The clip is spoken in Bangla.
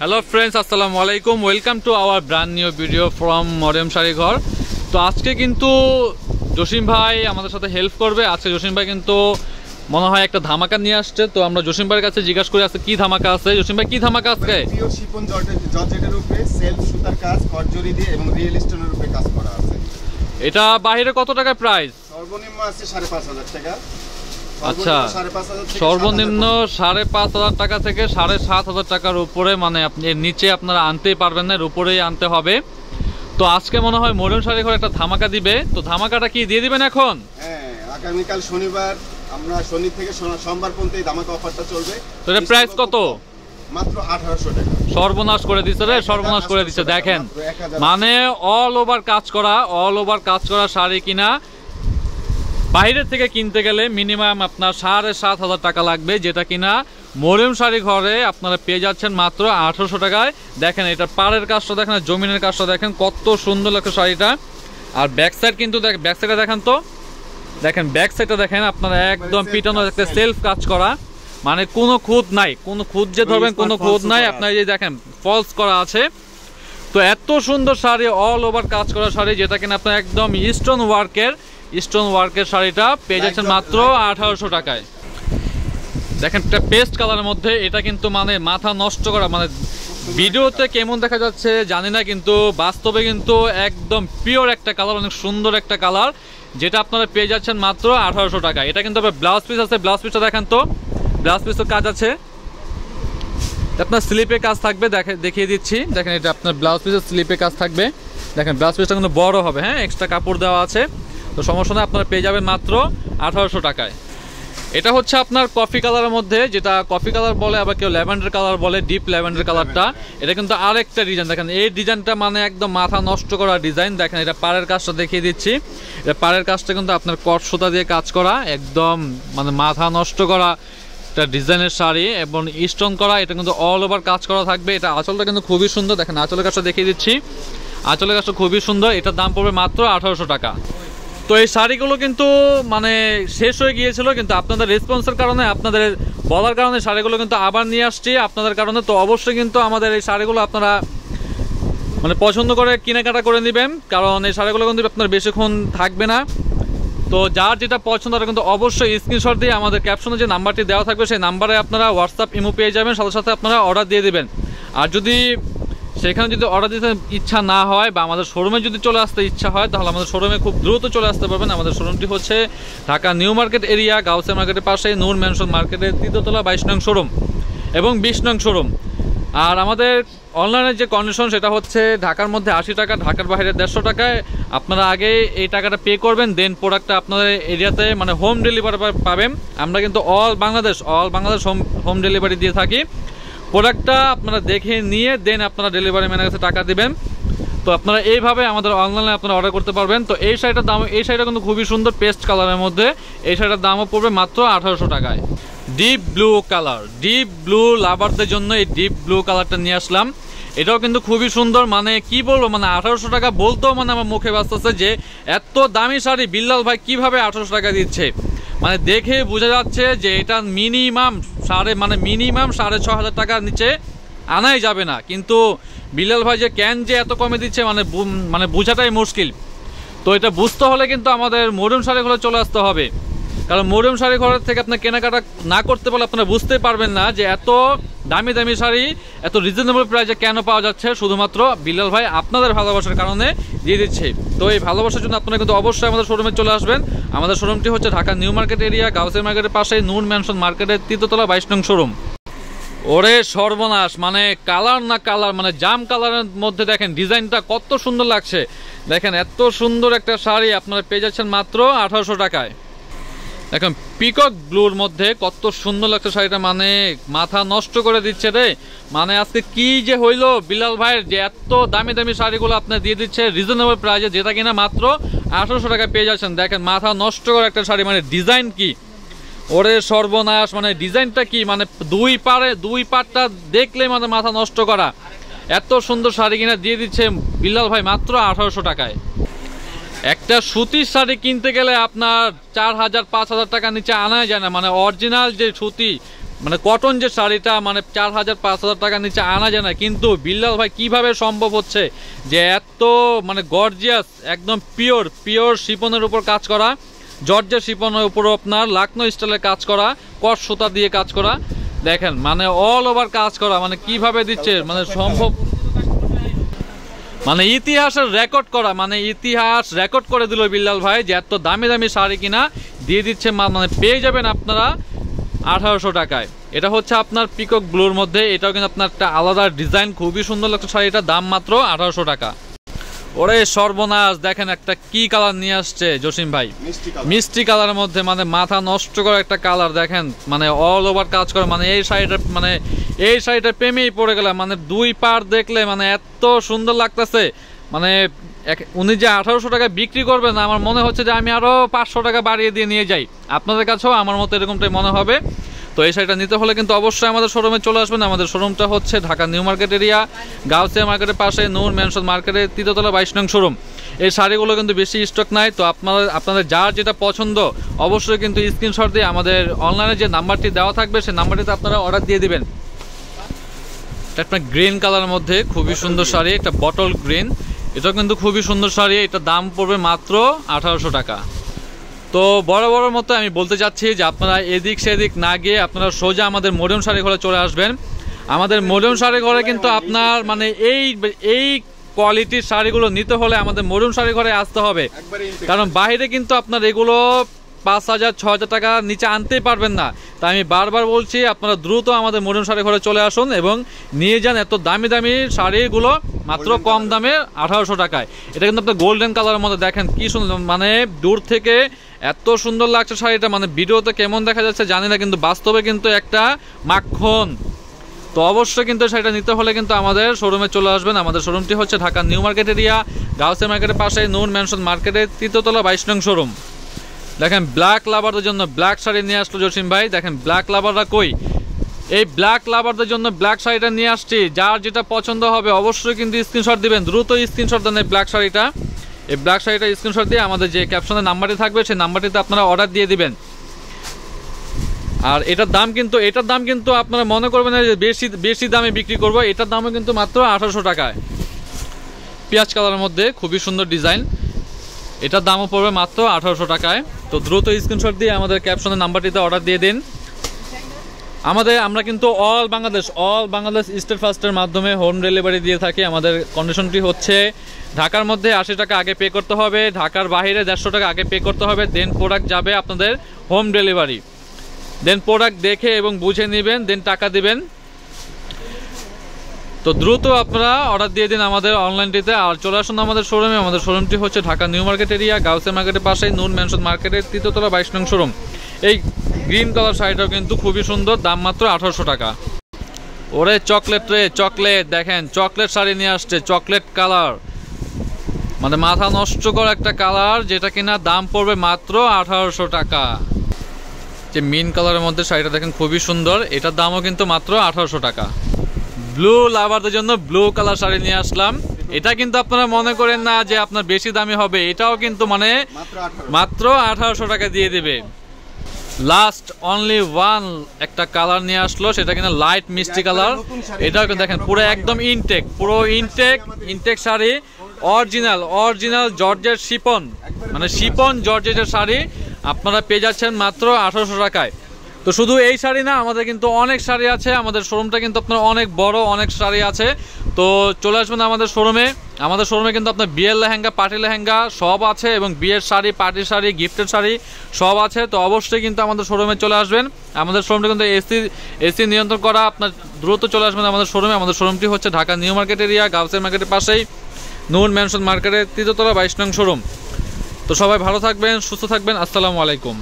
হ্যালো ফ্রেন্ডস, আসসালামু আলাইকুম। Welcome to our brand new video from Maryam Sari Ghar. তো আজকে কিন্তু জসিম ভাই আমাদের সাথে হেল্প করবে। আজকে জসিম ভাই কিন্তু মনে হয় একটা ধামাকা নিয়ে আসছে। তো আমরা জসিম ভাইয়ের কাছে জিজ্ঞাসা করে আজকে কি ধামাকা আছে। জসিম ভাই, কি ধামাকা আজকে? পিওর শিফন জর্জেটের উপরে সেলফ সুতার কাজ, কটজরি দিয়ে এবং রিয়েল স্টোনের উপরে কাজ করা আছে। এটা বাইরে কত টাকা প্রাইস? সর্বনিম্ন আছে 5,500 টাকা। আচ্ছা, সর্বনিম্ন 5,500 টাকা থেকে 7,500 টাকার উপরে, মানে আপনি এর নিচে আপনারা আনতেই পারবেন না, এর উপরেই আনতে হবে। তো আজকে মনে হয় মরিয়ম শাড়ি ঘর একটা ধামাকা দিবে। তো ধামাকাটা কি দিয়ে দিবেন এখন? হ্যাঁ, আগামীকাল শনিবার, আমরা শনি থেকে সোমবার পর্যন্ত এই ধামাকা অফারটা চলবে। তো এর প্রাইস কত? মাত্র 1,800 টাকা। সর্বনাশ করে দিচ্ছে রে, সর্বনাশ করে দিচ্ছে। দেখেন, মানে অল ওভার কাজ করা শাড়ি কিনা বাইরের থেকে কিনতে গেলে মিনিমাম আপনার 7,500 টাকা লাগবে, যেটা কিনা মরিয়ম শাড়ি ঘরে আপনারা পেয়ে যাচ্ছেন মাত্র 1,800 টাকায়। দেখেন, এটা পাড়ের কাজটা দেখেন, জমিনের কাজটা দেখেন, কত সুন্দর লাগছে শাড়িটা। আর ব্যাক সাইড কিন্তু ব্যাক সাইডে দেখেন, তো দেখেন ব্যাক সাইডটা দেখেন, আপনারা একদম পিটানো একটা সেলফ কাজ করা, মানে কোনো খুঁত নাই, কোনো খুঁত যে ধরবেন কোনো খুঁত নাই। আপনার এই দেখেন ফলস করা আছে। তো এত সুন্দর শাড়ি, অল ওভার কাজ করা শাড়ি, যেটা কিনা আপনার একদম স্টোন ওয়ার্কের শাড়িটা পেয়ে যাচ্ছেন মাত্র 1,800 টাকায়। দেখেন, একটা পেস্ট কালারের মধ্যে, এটা কিন্তু মানে মাথা নষ্ট করা, মানে ভিডিওতে কেমন দেখা যাচ্ছে জানি না, কিন্তু বাস্তবে কিন্তু একদম পিওর একটা কালার, অনেক সুন্দর একটা কালার, যেটা আপনারা পেয়ে যাচ্ছেন মাত্র 1,800 টাকায়। এটা কিন্তু ব্লাউজ পিস আছে, ব্লাউজ পিসটা দেখেন, তো ব্লাউজ পিসের কাজ আছে, আপনার স্লিপে কাজ থাকবে, দেখিয়ে দিচ্ছি। দেখেন, এটা আপনার ব্লাউজ পিসের স্লিপে কাজ থাকবে। দেখেন, ব্লাউজ পিসটা কিন্তু বড় হবে, হ্যাঁ, এক্সট্রা কাপড় দেওয়া আছে। তো সমস্যা নেই, আপনারা পেয়ে যাবেন মাত্র 1,800 টাকায়। এটা হচ্ছে আপনার কফি কালারের মধ্যে, যেটা কফি কালার বলে, আবার কেউ ল্যাভেন্ডার কালার বলে, ডিপ ল্যাভেন্ডার কালারটা। এটা কিন্তু আরেকটা ডিজাইন। দেখেন, এই ডিজাইনটা মানে একদম মাথা নষ্ট করা ডিজাইন। দেখেন, এটা পাড়ের কাজটা দেখিয়ে দিচ্ছি। এটা পাড়ের কাজটা কিন্তু আপনার কট সুতা দিয়ে কাজ করা, একদম মানে মাথা নষ্ট করা একটা ডিজাইনের শাড়ি এবং স্টোন করা। এটা কিন্তু অল ওভার কাজ করা থাকবে। এটা আঁচলটা কিন্তু খুবই সুন্দর। দেখেন, আঁচলের কাজটা দেখিয়ে দিচ্ছি, আঁচলের কাজটা খুবই সুন্দর। এটার দাম পড়বে মাত্র 1,800 টাকা। তো এই শাড়িগুলো কিন্তু মানে শেষ হয়ে গিয়েছিল, কিন্তু আপনাদের রেসপন্সের কারণে, আপনাদের বলার কারণে শাড়িগুলো কিন্তু আবার নিয়ে আসছি আপনাদের কারণে। তো অবশ্যই কিন্তু আমাদের এই শাড়িগুলো আপনারা মানে পছন্দ করে কেনাকাটা করে নেবেন, কারণ এই শাড়িগুলো কিন্তু আপনার বেশিক্ষণ থাকবে না। তো যার যেটা পছন্দ তারা কিন্তু অবশ্যই স্ক্রিনশট দিয়ে আমাদের ক্যাপশনে যে নাম্বারটি দেওয়া থাকবে সেই নাম্বারে আপনারা হোয়াটসঅ্যাপ ইমো পেয়ে যাবেন, সাথে সাথে আপনারা অর্ডার দিয়ে দেবেন। আর যদি সেখানে যদি অর্ডার দিতে ইচ্ছা না হয় বা আমাদের শোরুমে যদি চলে আসতে ইচ্ছা হয়, তাহলে আমাদের শোরুমে খুব দ্রুত চলে আসতে পারবেন। আমাদের শোরুমটি হচ্ছে Dhaka new market area, Gausia মার্কেটের পাশে, নূর ম্যানশন মার্কেটের 3য় তলা 22 নং শোরুম এবং 20 নং শোরুম। আর আমাদের অনলাইনের যে কন্ডিশন সেটা হচ্ছে ঢাকার মধ্যে 80 টাকা, ঢাকার বাইরে 150 টাকায়। আপনারা আগে এই টাকাটা পে করবেন, দেন প্রোডাক্টটা আপনাদের এরিয়াতে মানে হোম ডেলিভারি পাবেন। আমরা কিন্তু অল বাংলাদেশ হোম ডেলিভারি দিয়ে থাকি। প্রোডাক্টটা আপনারা দেখে নিয়ে দেন আপনারা ডেলিভারি ম্যানের কাছে টাকা দেবেন। তো আপনারা এইভাবে আমাদের অনলাইনে আপনারা অর্ডার করতে পারবেন। তো এই শাড়িটার দাম, এই শাড়িটা কিন্তু খুবই সুন্দর পেস্ট কালারের মধ্যে। এই শাড়িটার দামও পড়বে মাত্র 1,800 টাকায়। Deep blue colour, deep blue লাভারদের জন্য এই ডিপ ব্লু কালারটা নিয়ে আসলাম। এটাও কিন্তু খুবই সুন্দর, মানে কি বলবো, মানে 1,800 টাকা বলতেও মানে আমার মুখে বাজতেছে যে এত দামি শাড়ি বিল্লাল ভাই কিভাবে 1,800 টাকা দিচ্ছে। মানে দেখে বোঝা যাচ্ছে যে এটা মিনিমাম 6,500 টাকার নিচে আনাই যাবে না। কিন্তু বিল্লাল ভাই যে কেন যে এত কমে দিচ্ছে মানে বোঝাটাই মুশকিল। তো এটা বুঝতে হলে কিন্তু আমাদের মরিয়ম শাড়ি ঘরে চলে আসতে হবে, কারণ মরিয়ম শাড়ি ঘরের থেকে আপনার কেনাকাটা না করতে পারলে আপনারা বুঝতে পারবেন না যে এত দামি দামি শাড়ি এত রিজনেবল প্রাইসে কেন পাওয়া যাচ্ছে। শুধুমাত্র বিল্লাল ভাই আপনাদের ভালোবাসার কারণে দিয়ে দিচ্ছে। তো এই ভালোবাসার জন্য আপনারা কিন্তু অবশ্যই আমাদের শোরুমে চলে আসবেন। আমাদের শোরুমটি হচ্ছে Dhaka new market area, Gausia মার্কেটের পাশে, নূর ম্যানশন মার্কেটের 3য় তলা 22 নং শোরুম। ওরে সর্বনাশ, মানে কালার না কালার, মানে জাম কালারের মধ্যে দেখেন ডিজাইনটা কত সুন্দর লাগছে। দেখেন, এত সুন্দর একটা শাড়ি আপনারা পেয়ে যাচ্ছেন মাত্র 1,800 টাকায়। দেখেন, পিকক ব্লুর মধ্যে কত সুন্দর লাগছে শাড়িটা, মানে মাথা নষ্ট করে দিচ্ছে রে। মানে আজকে কি যে হইলো বিল্লাল ভাইয়ের, যে এত দামি দামি শাড়িগুলো আপনার দিয়ে দিচ্ছে রিজনেবল প্রাইসে, যেটা কিনা মাত্র 1,800 টাকায় পেয়ে যাচ্ছেন। দেখেন, মাথা নষ্ট করে একটা শাড়ি, মানে ডিজাইন কি, ওরে সর্বনাশ, মানে ডিজাইনটা কি, মানে দুই পাটটা দেখলে মানে মাথা নষ্ট করা। এত সুন্দর শাড়ি কিনা দিয়ে দিচ্ছে বিল্লাল ভাই মাত্র 1,800 টাকায়। একটা সুতির শাড়ি কিনতে গেলে আপনার 4,000-5,000 টাকা নিচে আনা যায় না, মানে অরিজিনাল যে সুতি মানে কটন যে শাড়িটা মানে 4000 5000 টাকার নিচে আনা যায় না, কিন্তু বিল্লাল ভাই কিভাবে সম্ভব হচ্ছে যে এত মানে গর্জিয়াস একদম পিওর শিপনের উপর কাজ করা, জর্জের শিপনের উপর আপনার লাকনো স্টাইলের কাজ করা, কট সুতা দিয়ে কাজ করা, দেখেন মানে অল ওভার কাজ করা, মানে কিভাবে দিচ্ছে মানে সম্ভব, মানে ইতিহাসের রেকর্ড করা, মানে ইতিহাস রেকর্ড করে দিল বিল্লাল ভাই যে এত দামি দামি শাড়ি কিনা দিয়ে দিচ্ছে, মানে পেয়ে যাবেন আপনারা 1800 টাকায়। এটা হচ্ছে আপনার পিকক ব্লুর মধ্যে, এটাও কিন্তু আপনার একটা আলাদা ডিজাইন, খুবই সুন্দর লাগছে শাড়িটার দাম মাত্র 1800 টাকা। ওরে সর্বনাশ, দেখেন একটা কি কালার নিয়ে আসছে জসিম ভাই, মিষ্টি কালারের মধ্যে, মানে মাথা নষ্ট করা একটা কালার, দেখেন মানে অল ওভার কাজ করে, মানে এই শাড়িটা প্রেমেই পড়ে গেলাম, মানে দুই পার দেখলে মানে এত সুন্দর লাগতেছে, মানে উনি যে 1800 টাকা বিক্রি করবেন আমার মনে হচ্ছে যে আমি আরো 500 টাকা বাড়িয়ে দিয়ে নিয়ে যাই, আপনাদের কাছেও আমার মতো এরকমটাই মনে হবে। তো এই শাড়িটা নিতে হলে কিন্তু অবশ্যই আমাদের শোরুমে চলে আসবেন। আমাদের শোরুমটা হচ্ছে Dhaka new market area, Gausia মার্কেটের পাশে নূর ম্যানশন মার্কেটের 3তলা 22 নং শোরুম। এই শাড়িগুলো কিন্তু বেশি স্টক নাই, তো আপনাদের যার যেটা পছন্দ অবশ্যই কিন্তু স্ক্রিনশট দিয়ে আমাদের অনলাইনে যে নাম্বারটি দেওয়া থাকবে সেই নাম্বারটিতে আপনারা অর্ডার দিয়ে দিবেন। একটা গ্রিন কালারের মধ্যে খুবই সুন্দর শাড়ি, একটা বটল গ্রিন, এটা কিন্তু খুবই সুন্দর শাড়ি, এটা দাম পড়বে মাত্র 1800 টাকা। তো বড় মতো আমি বলতে চাচ্ছি যে আপনারা এদিক সেদিক না গিয়ে আপনারা সোজা আমাদের মরিয়ম শাড়ি ঘরে চলে আসবেন। আমাদের মরিয়ম শাড়ি ঘরে কিন্তু আপনার মানে এই কোয়ালিটির শাড়িগুলো নিতে হলে আমাদের মরিয়ম শাড়ি ঘরে আসতে হবে, কারণ বাইরে কিন্তু আপনার এগুলো 5000 6000 টাকা নিচে আনতেই পারবেন না। তাই আমি বারবার বলছি আপনারা দ্রুত আমাদের মরিয়ম শাড়ি ঘরে চলে আসুন এবং নিয়ে যান এত দামি দামি শাড়িগুলো মাত্র কম দামে 1800 টাকায়। এটা কিন্তু আপনার গোল্ডেন কালারের মধ্যে, দেখেন কি সুন্দর, মানে দূর থেকে এত সুন্দর লাগছে শাড়িটা, মানে ভিডিওতে কেমন দেখা যাচ্ছে জানি না, কিন্তু বাস্তবে কিন্তু একটা মাখন। তো অবশ্যই কিন্তু শাড়িটা নিতে হলে কিন্তু আমাদের শোরুমে চলে আসবেন। আমাদের শোরুমটি হচ্ছে Dhaka new market area, Gausia মার্কেটের পাশে নূর ম্যানশন মার্কেটের 3তলা 22 নং শোরুম। দেখেন ব্ল্যাক লাভারদের জন্য ব্ল্যাক শাড়ি নিয়ে আসলো জসিম ভাই, দেখেন ব্ল্যাক লাভাররা কই, এই ব্ল্যাক লাভারদের জন্য ব্ল্যাক শাড়িটা নিয়ে আসছি। যার যেটা পছন্দ হবে অবশ্যই কিন্তু স্ক্রিনশট দিবেন, দ্রুত স্ক্রিনশট দেন এই ব্ল্যাক শাড়িটা। এই ব্ল্যাক শাড়িটা স্ক্রিনশট দিয়ে আমাদের যে ক্যাপশনের নাম্বারটি থাকবে সেই নাম্বারটিতে আপনারা অর্ডার দিয়ে দিবেন। আর এটার দাম কিন্তু আপনারা মনে করবেন না যে বেশি দামে বিক্রি করবো, এটার দামও কিন্তু মাত্র 1800 টাকায়। পেঁয়াজ কালারের মধ্যে খুবই সুন্দর ডিজাইন, এটার দামও পড়বে মাত্র 1800 টাকায়। তো দ্রুত স্ক্রিনশট দিয়ে আমাদের ক্যাপশনের নাম্বারটিতে অর্ডার দিয়ে দিন। আমরা কিন্তু অল বাংলাদেশ স্টেট ফাস্টের মাধ্যমে হোম ডেলিভারি দিয়ে থাকি। আমাদের কন্ডিশনটি হচ্ছে ঢাকার মধ্যে 80 টাকা আগে পে করতে হবে, ঢাকার বাইরে 150 টাকা আগে পে করতে হবে, দেন প্রোডাক্ট যাবে আপনাদের হোম ডেলিভারি, দেন প্রোডাক্ট দেখে এবং বুঝে নেবেন, দেন টাকা দিবেন। তো দ্রুত আপনারা অর্ডার দিয়ে দিন আমাদের অনলাইনটিতে, আর চলে আসুন আমাদের শোরুমে। আমাদের শোরুমটি হচ্ছে Dhaka new market area, Gausia মার্কেটের পাশেই নূর ম্যানশন মার্কেটের 3তলা 22 নং শোরুম। এই গ্রিন কালার শাড়িটাও কিন্তু খুবই সুন্দর, দাম মাত্র 1800 টাকা। ওরে চকলেট দেখেন, চকলেট শাড়ি নিয়ে আসছে, চকলেট কালার, মানে মাথা নষ্ট করা একটা কালার, যেটা কিনা দাম পড়বে মাত্র 1800 টাকা। যে মিন কালারের মধ্যে শাড়িটা দেখেন খুবই সুন্দর, এটার দামও কিন্তু মাত্র 1800 টাকা। ব্লু লাভারদের জন্য ব্লু কালার শাড়ি নিয়ে আসলাম, এটা কিন্তু আপনারা মনে করেন না যে আপনার বেশি দামি হবে, এটাও কিন্তু মানে মাত্র 1800 টাকা দিয়ে দেবে। লাস্ট অনলি ওয়ান একটা কালার নিয়ে আসলো, সেটা কিন্তু লাইট মিষ্টি কালার, এটাও কিন্তু দেখেন পুরো একদম ইনটেক শাড়ি, অরিজিনাল জর্জের শিপন, মানে শিপন জর্জেটের শাড়ি আপনারা পেয়ে যাচ্ছেন মাত্র 1800 টাকায়। তো শুধু এই শাড়ি না, আমাদের কিন্তু অনেক শাড়ি আছে, আমাদের শোরুমটা কিন্তু আপনার অনেক বড়, অনেক শাড়ি আছে। তো চলে আসবেন আমাদের শোরুমে। আমাদের শোরুমে কিন্তু আপনার বিয়ের লেহেঙ্গা, পার্টি লেহেঙ্গা সব আছে, এবং বিয়ের শাড়ি, পার্টির শাড়ি, গিফটের শাড়ি সব আছে। তো অবশ্যই কিন্তু আমাদের শোরুমে চলে আসবেন। আমাদের শোরুমটা কিন্তু এসি নিয়ন্ত্রণ করা, আপনার দ্রুত চলে আসবেন আমাদের শোরুমে। আমাদের শোরুমটি হচ্ছে Dhaka new market area, Gausia মার্কেটের পাশেই নূর ম্যানশন মার্কেটের 3তলা 22 নং শোরুম। তো সবাই ভালো থাকবেন, সুস্থ থাকবেন, আসসালামু আলাইকুম।